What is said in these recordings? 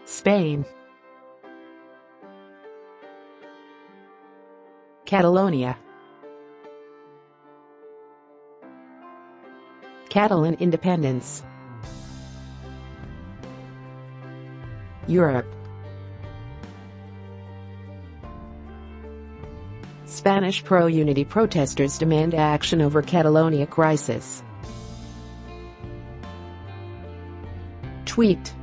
Spain. Catalonia. Catalan independence. Europe. Spanish pro-unity protesters demand action over Catalonia crisis. Tweet.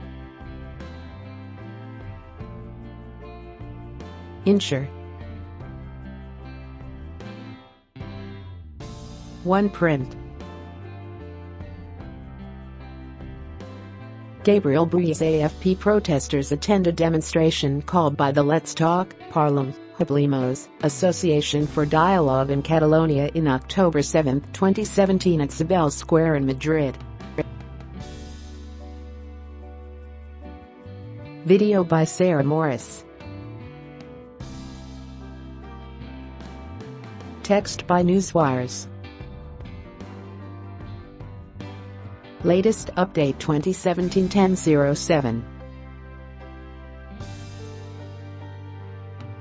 inShare. One print. GABRIEL BOUYS AFP protesters attend a demonstration called by the Let's Talk, Parlem, Hablemos, Association for Dialogue in Catalonia in October 7, 2017 at Cibeles Square in Madrid. Video by Sarah Morris. Text by Newswires. Latest update 2017-10-07.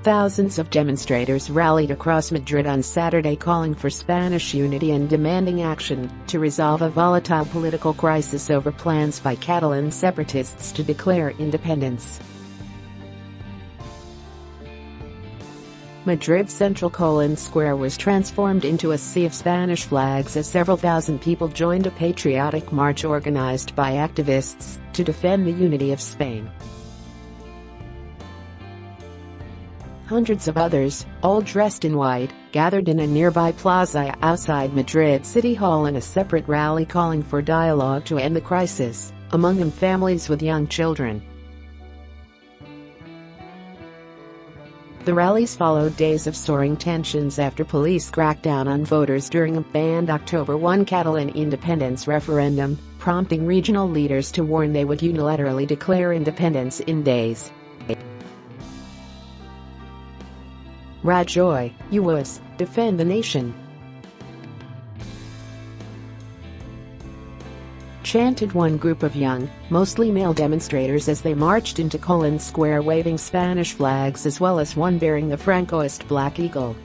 Thousands of demonstrators rallied across Madrid on Saturday calling for Spanish unity and demanding action to resolve a volatile political crisis over plans by Catalan separatists to declare independence. Madrid's central Square was transformed into a sea of Spanish flags as several thousand people joined a patriotic march organized by activists to defend the unity of Spain. Hundreds of others, all dressed in white, gathered in a nearby plaza outside Madrid City Hall in a separate rally calling for dialogue to end the crisis, among them families with young children. The rallies followed days of soaring tensions after police cracked down on voters during a banned October 1 Catalan independence referendum, prompting regional leaders to warn they would unilaterally declare independence in days. Rajoy, US, defend the nation, chanted one group of young, mostly male demonstrators as they marched into Square waving Spanish flags as well as one bearing the Francoist Black Eagle.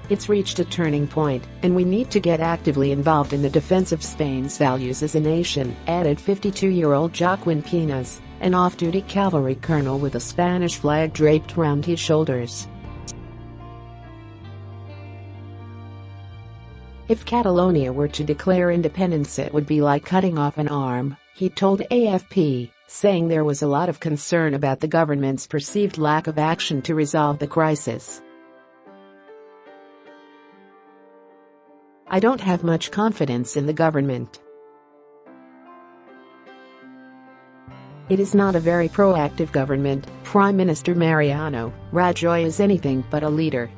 It's reached a turning point, and we need to get actively involved in the defense of Spain's values as a nation, added 52-year-old Joaquin Pinas, an off-duty cavalry colonel with a Spanish flag draped round his shoulders. If Catalonia were to declare independence, it would be like cutting off an arm, he told AFP, saying there was a lot of concern about the government's perceived lack of action to resolve the crisis. I don't have much confidence in the government. It is not a very proactive government. Prime Minister Mariano Rajoy is anything but a leader.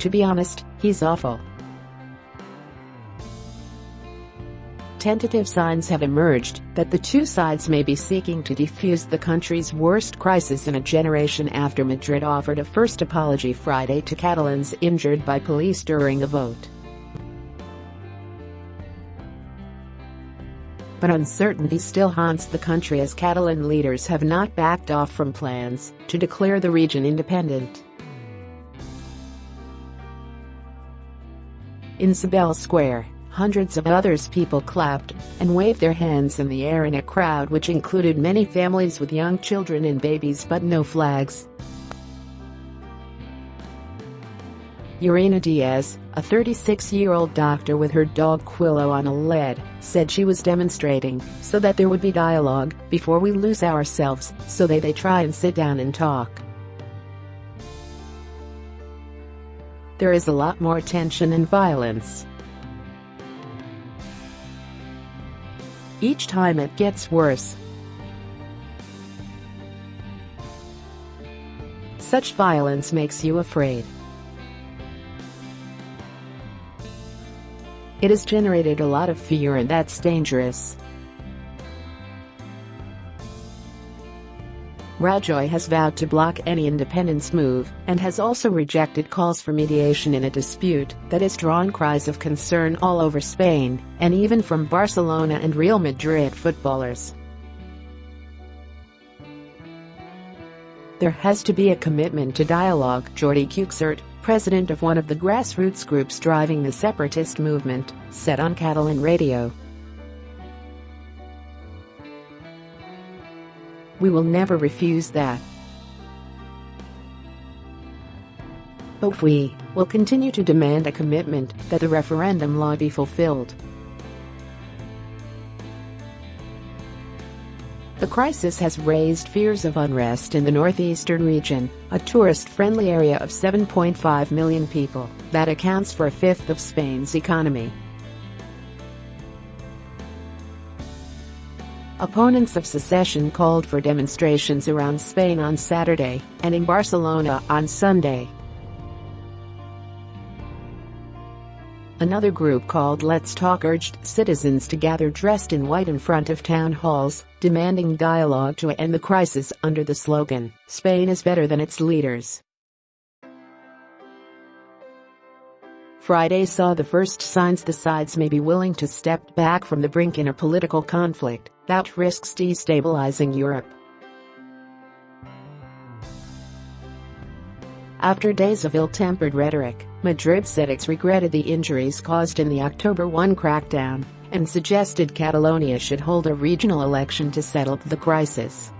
To be honest, he's awful. Tentative signs have emerged that the two sides may be seeking to defuse the country's worst crisis in a generation after Madrid offered a first apology Friday to Catalans injured by police during a vote. But uncertainty still haunts the country as Catalan leaders have not backed off from plans to declare the region independent. In Cibeles Square, hundreds of people clapped and waved their hands in the air in a crowd which included many families with young children and babies but no flags. Urena Diaz, a 36-year-old doctor with her dog Quillo on a lead, said she was demonstrating so that there would be dialogue before we lose ourselves, so they try and sit down and talk. There is a lot more tension and violence. Each time it gets worse. Such violence makes you afraid. It has generated a lot of fear, and that's dangerous. Rajoy has vowed to block any independence move and has also rejected calls for mediation in a dispute that has drawn cries of concern all over Spain, and even from Barcelona and Real Madrid footballers. There has to be a commitment to dialogue, Jordi Cuixart, president of one of the grassroots groups driving the separatist movement, said on Catalan radio. We will never refuse that. But we will continue to demand a commitment that the referendum law be fulfilled. The crisis has raised fears of unrest in the northeastern region, a tourist-friendly area of 7.5 million people that accounts for a fifth of Spain's economy. Opponents of secession called for demonstrations around Spain on Saturday and in Barcelona on Sunday. Another group called Let's Talk urged citizens to gather dressed in white in front of town halls, demanding dialogue to end the crisis under the slogan, "Spain is better than its leaders." Friday saw the first signs the sides may be willing to step back from the brink in a political conflict that risks destabilizing Europe. After days of ill-tempered rhetoric, Madrid said it's regretted the injuries caused in the October 1 crackdown and suggested Catalonia should hold a regional election to settle the crisis.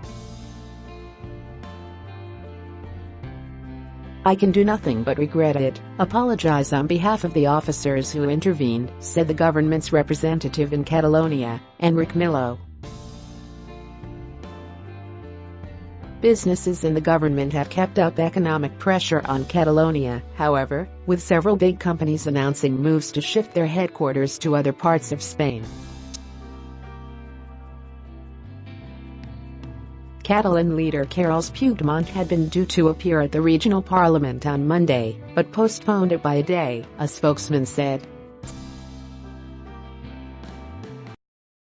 "I can do nothing but regret it, apologize on behalf of the officers who intervened," said the government's representative in Catalonia, Enric Millo. Businesses and the government have kept up economic pressure on Catalonia, however, with several big companies announcing moves to shift their headquarters to other parts of Spain. Catalan leader Carles Puigdemont had been due to appear at the regional parliament on Monday, but postponed it by a day, a spokesman said.